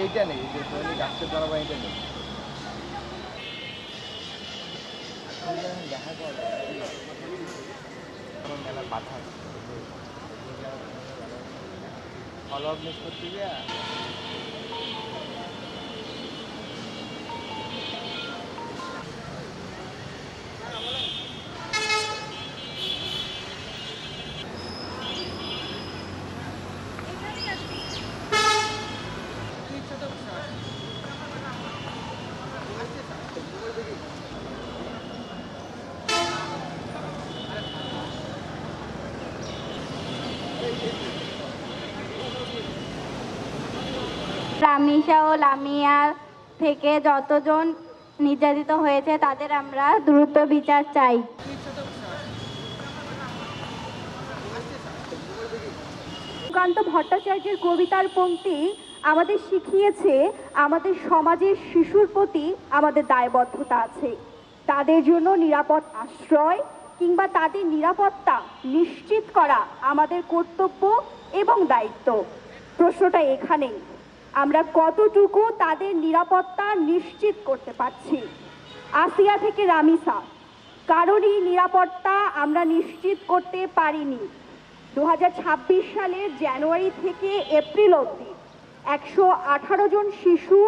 এইটা নেই, যে দৈনিক আসছে ধারাবাহিকটা নেই। দেখা করা মেলা বাধা ফলো আপ মিস করতে গিয়ে রামিসা ও লামিয়া থেকে যতজন নির্যাতিত হয়েছে তাদের আমরা দ্রুত বিচার চাই। সুকান্ত ভট্টাচার্যের কবিতার পংক্তি আমাদের শিখিয়েছে আমাদের সমাজের শিশুর প্রতি আমাদের দায়বদ্ধতা আছে। তাদের জন্য নিরাপদ আশ্রয় কিংবা তাদের নিরাপত্তা নিশ্চিত করা আমাদের কর্তব্য এবং দায়িত্ব। প্রশ্নটা এখানেই, আমরা কতটুকু তাদের নিরাপত্তা নিশ্চিত করতে পারছি। আসিয়া থেকে রামিসা, কারোরই নিরাপত্তা আমরা নিশ্চিত করতে পারিনি। 2026 সালের জানুয়ারি থেকে এপ্রিল অবধি 118 জন শিশু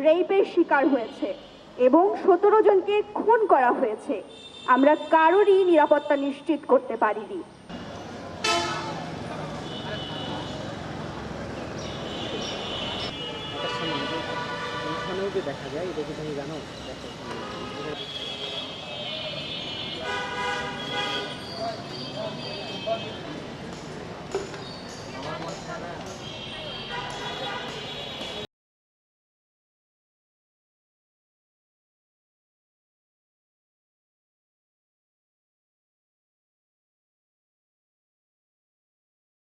রেপের শিকার হয়েছে এবং 17 জনকে খুন করা হয়েছে। আমরা কারোরই নিরাপত্তা নিশ্চিত করতে পারিনি। দেখা যায়, এটা কি তুমি জানো?